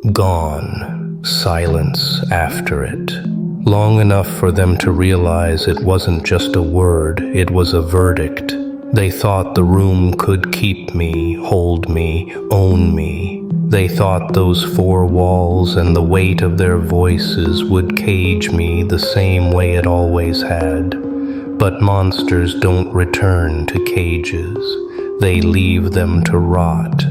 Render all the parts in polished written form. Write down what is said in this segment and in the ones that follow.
Gone. Silence after it. Long enough for them to realize it wasn't just a word, it was a verdict. They thought the room could keep me, hold me, own me. They thought those four walls and the weight of their voices would cage me the same way it always had. But monsters don't return to cages. They leave them to rot.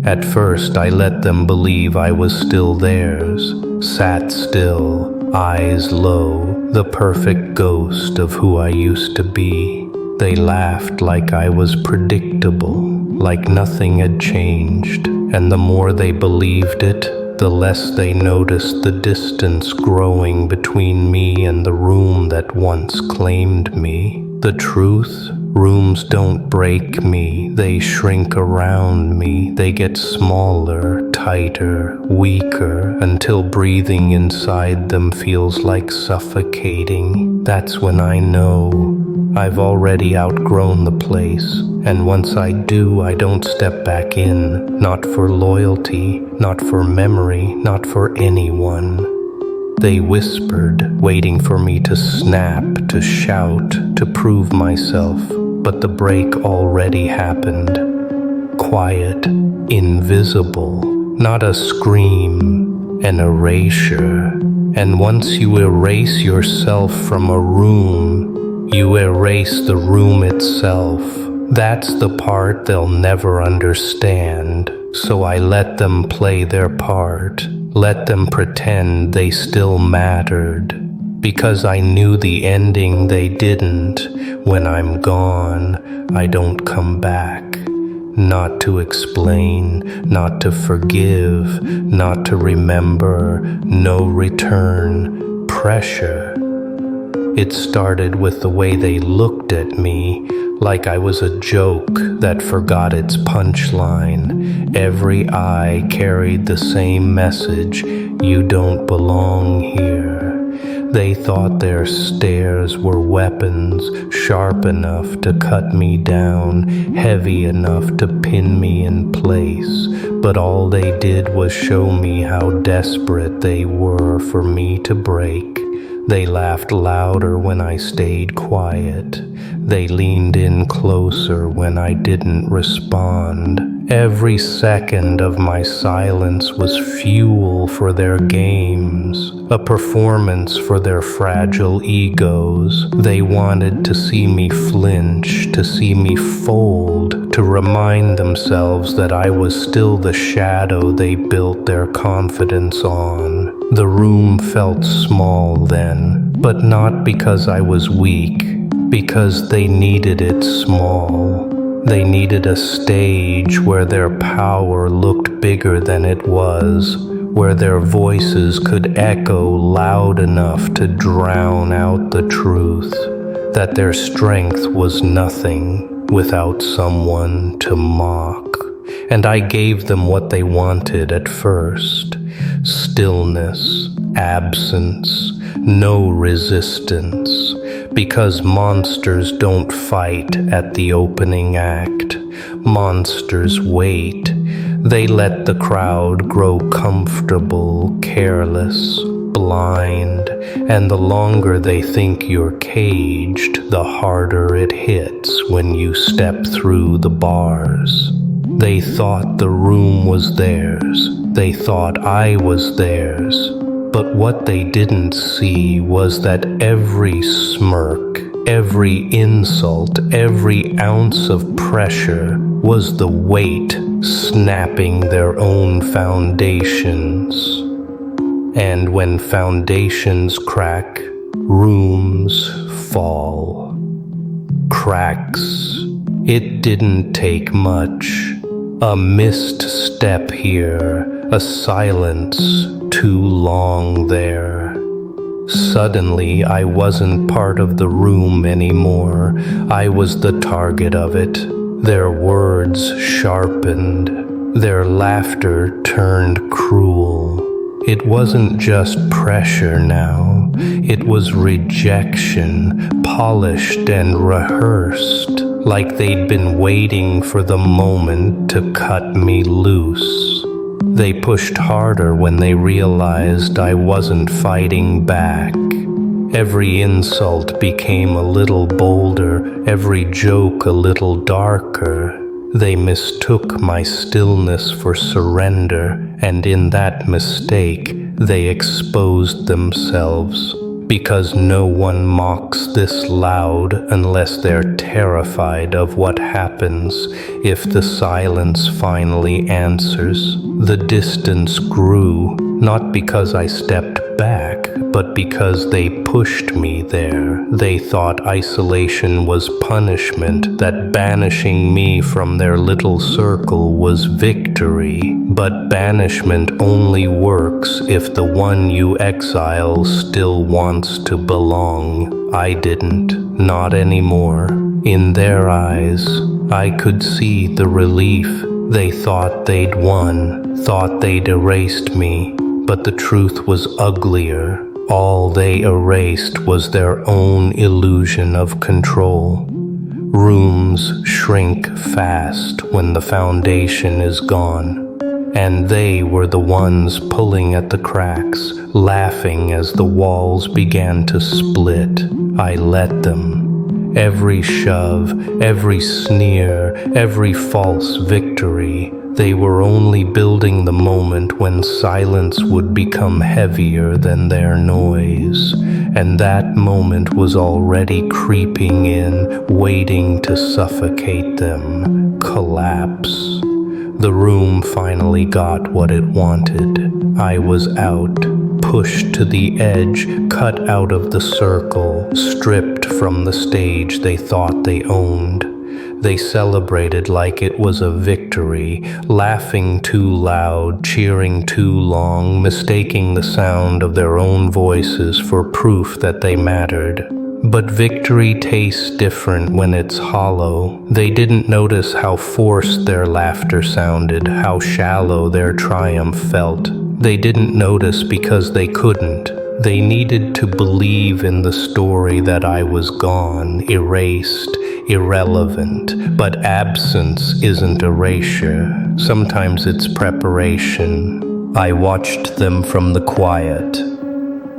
At first I let them believe I was still theirs, sat still, eyes low, the perfect ghost of who I used to be. They laughed like I was predictable, like nothing had changed, and the more they believed it, the less they noticed the distance growing between me and the room that once claimed me. The truth? Rooms don't break me, they shrink around me, they get smaller, tighter, weaker, until breathing inside them feels like suffocating. That's when I know I've already outgrown the place, and once I do, I don't step back in, not for loyalty, not for memory, not for anyone. They whispered, waiting for me to snap, to shout, to prove myself, but the break already happened. Quiet, invisible, not a scream, an erasure. And once you erase yourself from a room, you erase the room itself. That's the part they'll never understand. So I let them play their part, let them pretend they still mattered. Because I knew the ending they didn't. When I'm gone, I don't come back. Not to explain, not to forgive, not to remember, no return, pressure. It started with the way they looked at me, like I was a joke that forgot its punchline. Every eye carried the same message, you don't belong here. They thought their stares were weapons, sharp enough to cut me down, heavy enough to pin me in place. But all they did was show me how desperate they were for me to break. They laughed louder when I stayed quiet. They leaned in closer when I didn't respond. Every second of my silence was fuel for their games, a performance for their fragile egos. They wanted to see me flinch, to see me fold, to remind themselves that I was still the shadow they built their confidence on. The room felt small then, but not because I was weak, because they needed it small. They needed a stage where their power looked bigger than it was, where their voices could echo loud enough to drown out the truth, that their strength was nothing without someone to mock. And I gave them what they wanted at first: stillness, absence, no resistance. Because monsters don't fight at the opening act. Monsters wait. They let the crowd grow comfortable, careless, blind, and the longer they think you're caged, the harder it hits when you step through the bars. They thought the room was theirs. They thought I was theirs. But what they didn't see was that every smirk, every insult, every ounce of pressure was the weight snapping their own foundations. And when foundations crack, rooms fall. Cracks. It didn't take much. A missed step here, a silence too long there. Suddenly, I wasn't part of the room anymore. I was the target of it. Their words sharpened. Their laughter turned cruel. It wasn't just pressure now. It was rejection, polished and rehearsed, like they'd been waiting for the moment to cut me loose. They pushed harder when they realized I wasn't fighting back. Every insult became a little bolder, every joke a little darker. They mistook my stillness for surrender, and in that mistake, they exposed themselves. Because no one mocks this loud unless they're terrified of what happens if the silence finally answers. The distance grew, not because I stepped back, but because they pushed me there. They thought isolation was punishment, that banishing me from their little circle was victory. But banishment only works if the one you exile still wants to belong. I didn't, not anymore. In their eyes, I could see the relief. They thought they'd won, thought they'd erased me. But the truth was uglier. All they erased was their own illusion of control. Rooms shrink fast when the foundation is gone. And they were the ones pulling at the cracks, laughing as the walls began to split. I let them. Every shove, every sneer, every false victory. They were only building the moment when silence would become heavier than their noise. And that moment was already creeping in, waiting to suffocate them. Collapse. The room finally got what it wanted. I was out, pushed to the edge, cut out of the circle, stripped from the stage they thought they owned. They celebrated like it was a victory, laughing too loud, cheering too long, mistaking the sound of their own voices for proof that they mattered. But victory tastes different when it's hollow. They didn't notice how forced their laughter sounded, how shallow their triumph felt. They didn't notice because they couldn't. They needed to believe in the story that I was gone, erased, irrelevant. But absence isn't erasure. Sometimes it's preparation. I watched them from the quiet.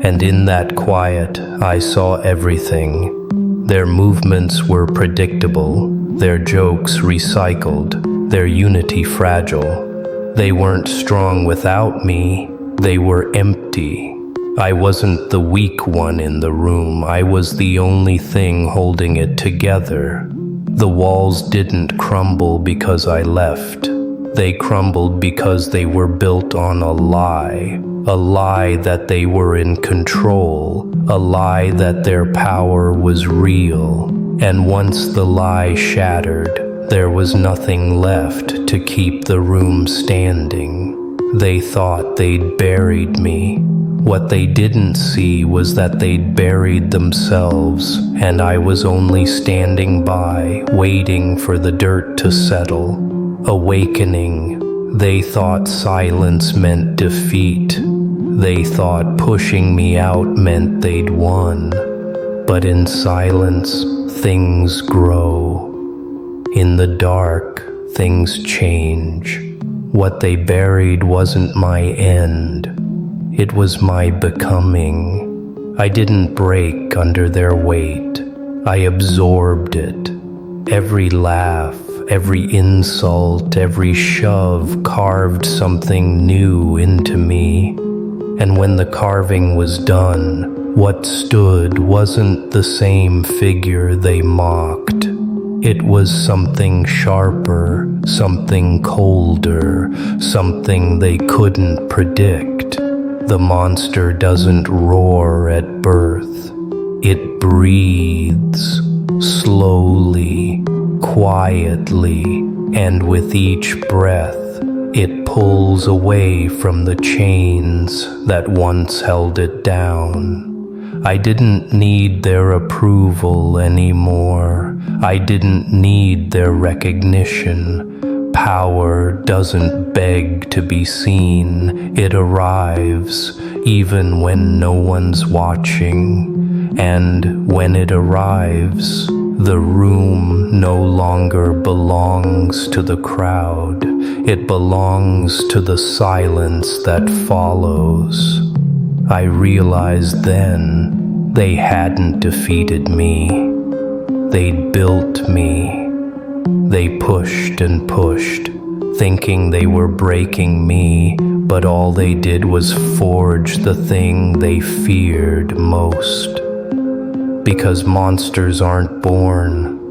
And in that quiet, I saw everything. Their movements were predictable, their jokes recycled, their unity fragile. They weren't strong without me, they were empty. I wasn't the weak one in the room, I was the only thing holding it together. The walls didn't crumble because I left. They crumbled because they were built on a lie that they were in control, a lie that their power was real. And once the lie shattered, there was nothing left to keep the room standing. They thought they'd buried me. What they didn't see was that they'd buried themselves, and I was only standing by, waiting for the dirt to settle. Awakening. They thought silence meant defeat. They thought pushing me out meant they'd won. But in silence, things grow. In the dark, things change. What they buried wasn't my end. It was my becoming. I didn't break under their weight. I absorbed it. Every laugh, every insult, every shove carved something new into me. And when the carving was done, what stood wasn't the same figure they mocked. It was something sharper, something colder, something they couldn't predict. The monster doesn't roar at birth. It breathes, slowly, quietly, and with each breath, it pulls away from the chains that once held it down. I didn't need their approval anymore. I didn't need their recognition. Power doesn't beg to be seen. It arrives even when no one's watching. And when it arrives, the room no longer belongs to the crowd. It belongs to the silence that follows. I realized then they hadn't defeated me. They'd built me. They pushed and pushed, thinking they were breaking me, but all they did was forge the thing they feared most. Because monsters aren't born.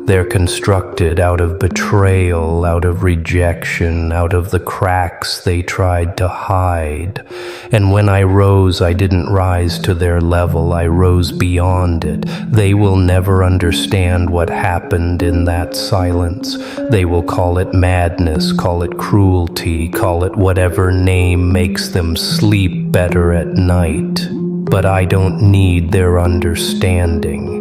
They're constructed out of betrayal, out of rejection, out of the cracks they tried to hide. And when I rose, I didn't rise to their level, I rose beyond it. They will never understand what happened in that silence. They will call it madness, call it cruelty, call it whatever name makes them sleep better at night. But I don't need their understanding.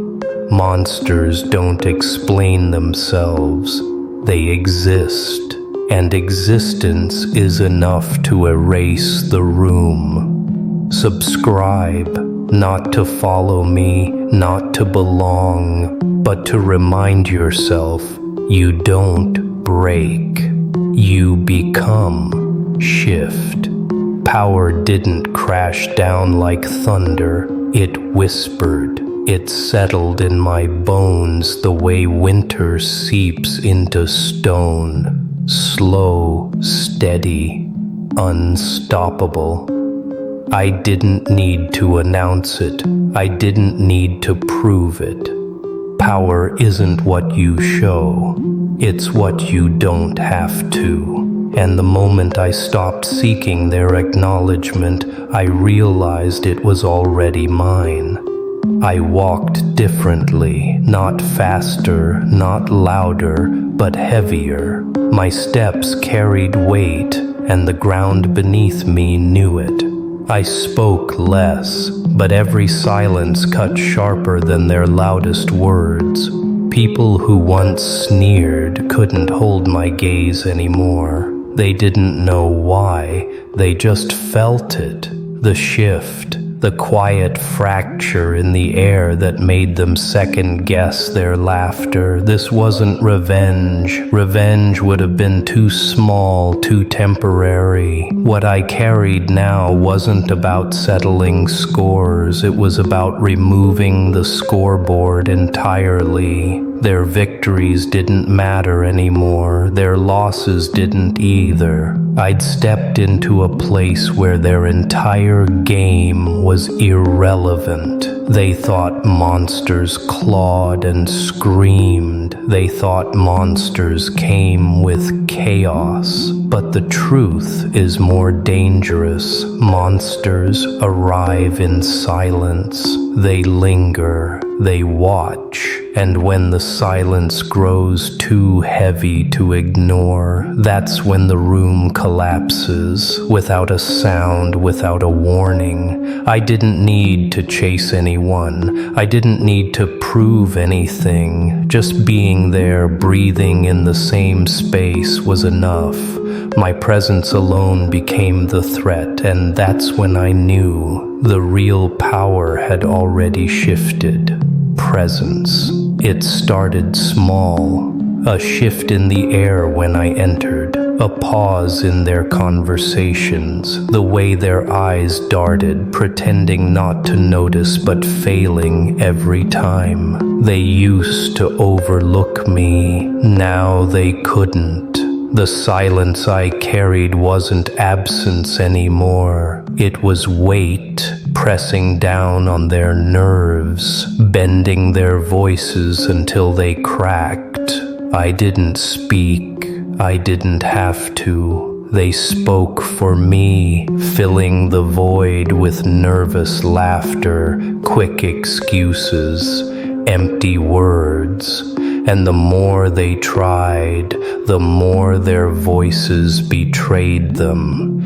Monsters don't explain themselves. They exist, and existence is enough to erase the room. Subscribe, not to follow me, not to belong, but to remind yourself you don't break. You become. Shift. Power didn't crash down like thunder. It whispered. It settled in my bones the way winter seeps into stone. Slow, steady, unstoppable. I didn't need to announce it. I didn't need to prove it. Power isn't what you show. It's what you don't have to. And the moment I stopped seeking their acknowledgement, I realized it was already mine. I walked differently, not faster, not louder, but heavier. My steps carried weight, and the ground beneath me knew it. I spoke less, but every silence cut sharper than their loudest words. People who once sneered couldn't hold my gaze anymore. They didn't know why, they just felt it. The shift. The quiet fracture in the air that made them second-guess their laughter. This wasn't revenge. Revenge would have been too small, too temporary. What I carried now wasn't about settling scores. It was about removing the scoreboard entirely. Their victories didn't matter anymore. Their losses didn't either. I'd stepped into a place where their entire game was irrelevant. They thought monsters clawed and screamed. They thought monsters came with chaos. But the truth is more dangerous. Monsters arrive in silence. They linger. They watch. And when the silence grows too heavy to ignore, that's when the room collapses, without a sound, without a warning. I didn't need to chase anyone. I didn't need to prove anything. Just being there, breathing in the same space was enough. My presence alone became the threat, and that's when I knew the real power had already shifted. Presence. It started small, a shift in the air when I entered, a pause in their conversations, the way their eyes darted, pretending not to notice but failing every time. They used to overlook me, now they couldn't. The silence I carried wasn't absence anymore. It was weight, pressing down on their nerves, bending their voices until they cracked. I didn't speak. I didn't have to. They spoke for me, filling the void with nervous laughter, quick excuses, empty words. And the more they tried, the more their voices betrayed them.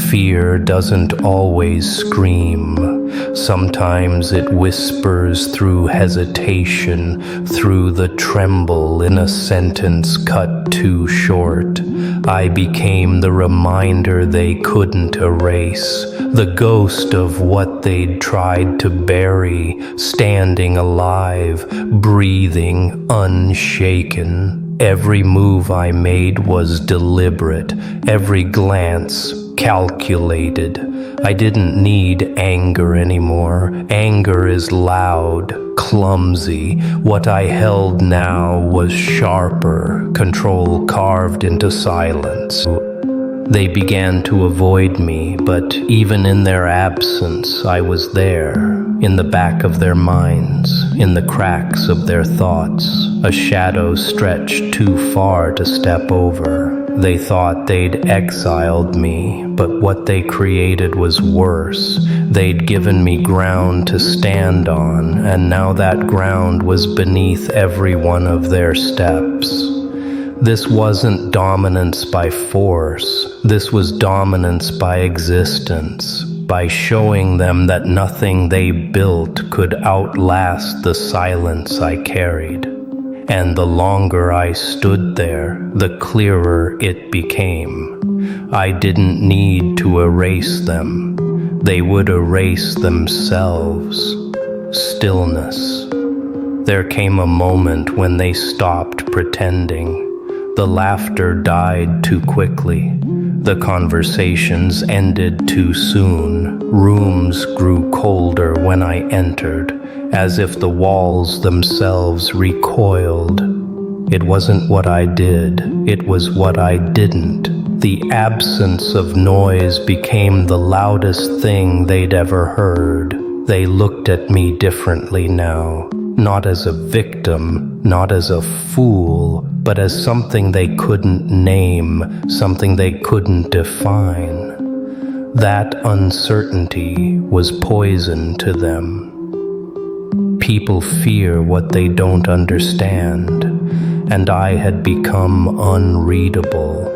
Fear doesn't always scream. Sometimes it whispers through hesitation, through the tremble in a sentence cut too short. I became the reminder they couldn't erase, the ghost of what they'd tried to bury, standing alive, breathing unshaken. Every move I made was deliberate, every glance calculated. I didn't need anger anymore. Anger is loud, clumsy. What I held now was sharper, control carved into silence. They began to avoid me, but even in their absence, I was there, in the back of their minds, in the cracks of their thoughts, a shadow stretched too far to step over. They thought they'd exiled me, but what they created was worse. They'd given me ground to stand on, and now that ground was beneath every one of their steps. This wasn't dominance by force. This was dominance by existence, by showing them that nothing they built could outlast the silence I carried. And the longer I stood there, the clearer it became. I didn't need to erase them. They would erase themselves. Stillness. There came a moment when they stopped pretending. The laughter died too quickly. The conversations ended too soon. Rooms grew colder when I entered, as if the walls themselves recoiled. It wasn't what I did, it was what I didn't. The absence of noise became the loudest thing they'd ever heard. They looked at me differently now, not as a victim, not as a fool, but as something they couldn't name, something they couldn't define. That uncertainty was poison to them. People fear what they don't understand, and I had become unreadable.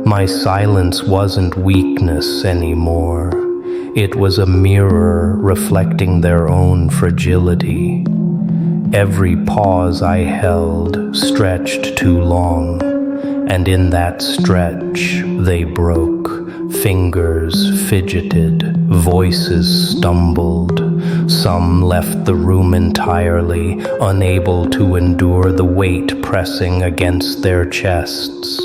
My silence wasn't weakness anymore. It was a mirror reflecting their own fragility. Every pause I held stretched too long, and in that stretch they broke. Fingers fidgeted, voices stumbled. Some left the room entirely, unable to endure the weight pressing against their chests.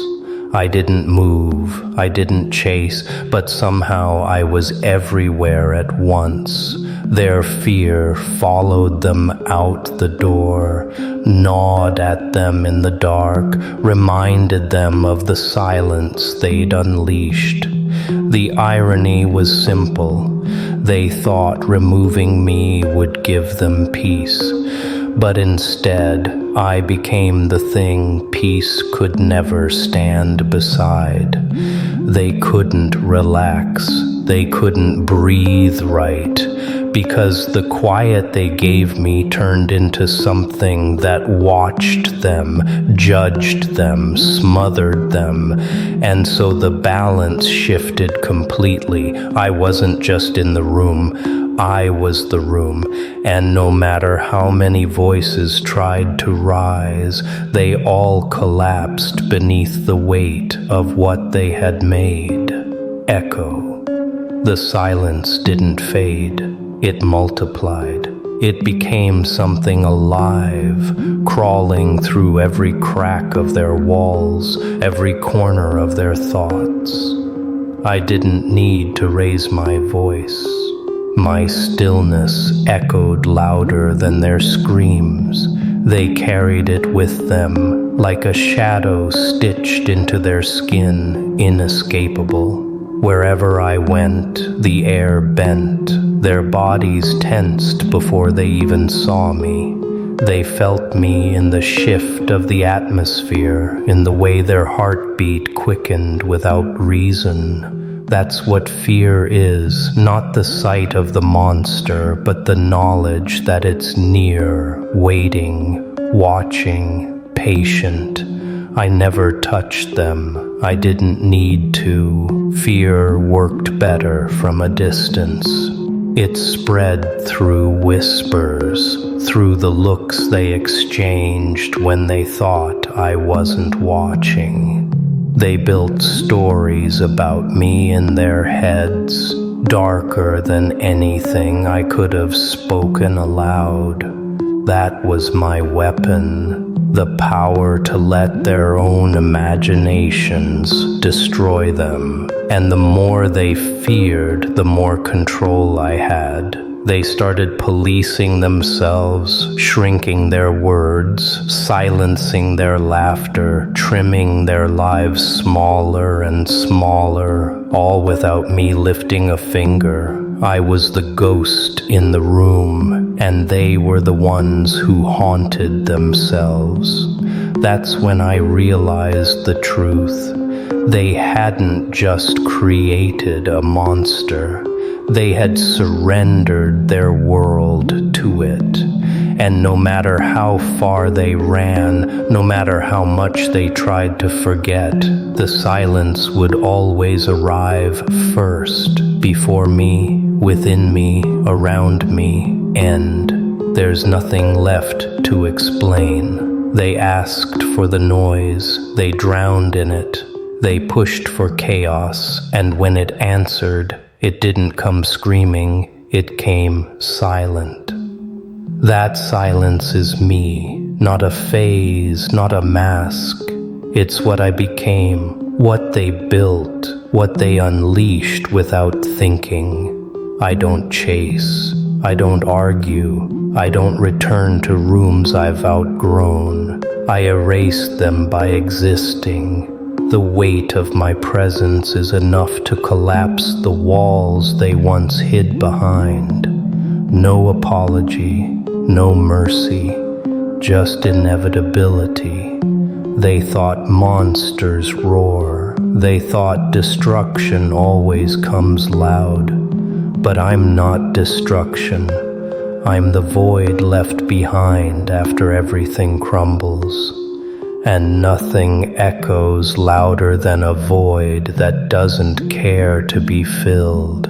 I didn't move, I didn't chase, but somehow I was everywhere at once. Their fear followed them out the door, gnawed at them in the dark, reminded them of the silence they'd unleashed. The irony was simple. They thought removing me would give them peace. But instead, I became the thing peace could never stand beside. They couldn't relax. They couldn't breathe right, because the quiet they gave me turned into something that watched them, judged them, smothered them, and so the balance shifted completely. I wasn't just in the room, I was the room, and no matter how many voices tried to rise, they all collapsed beneath the weight of what they had made. Echo. The silence didn't fade. It multiplied. It became something alive, crawling through every crack of their walls, every corner of their thoughts. I didn't need to raise my voice. My stillness echoed louder than their screams. They carried it with them, like a shadow stitched into their skin, inescapable. Wherever I went, the air bent. Their bodies tensed before they even saw me. They felt me in the shift of the atmosphere, in the way their heartbeat quickened without reason. That's what fear is, not the sight of the monster, but the knowledge that it's near, waiting, watching, patient. I never touched them. I didn't need to. Fear worked better from a distance. It spread through whispers, through the looks they exchanged when they thought I wasn't watching. They built stories about me in their heads, darker than anything I could have spoken aloud. That was my weapon, the power to let their own imaginations destroy them. And the more they feared, the more control I had. They started policing themselves, shrinking their words, silencing their laughter, trimming their lives smaller and smaller, all without me lifting a finger. I was the ghost in the room, and they were the ones who haunted themselves. That's when I realized the truth. They hadn't just created a monster. They had surrendered their world to it. And no matter how far they ran, no matter how much they tried to forget, the silence would always arrive first, before me, within me, around me, and there's nothing left to explain. They asked for the noise, they drowned in it, they pushed for chaos, and when it answered, it didn't come screaming, it came silent. That silence is me, not a phase, not a mask. It's what I became, what they built, what they unleashed without thinking. I don't chase, I don't argue, I don't return to rooms I've outgrown. I erase them by existing. The weight of my presence is enough to collapse the walls they once hid behind. No apology, no mercy, just inevitability. They thought monsters roar. They thought destruction always comes loud. But I'm not destruction. I'm the void left behind after everything crumbles. And nothing echoes louder than a void that doesn't care to be filled.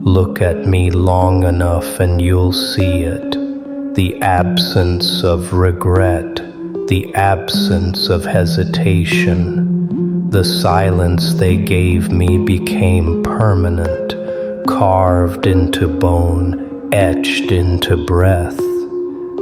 Look at me long enough and you'll see it. The absence of regret, the absence of hesitation. The silence they gave me became permanent, carved into bone, etched into breath.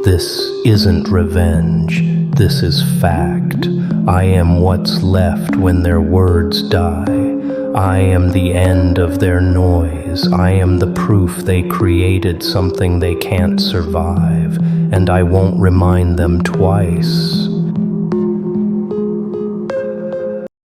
This isn't revenge, this is fact. I am what's left when their words die. I am the end of their noise. I am the proof they created something they can't survive, and I won't remind them twice.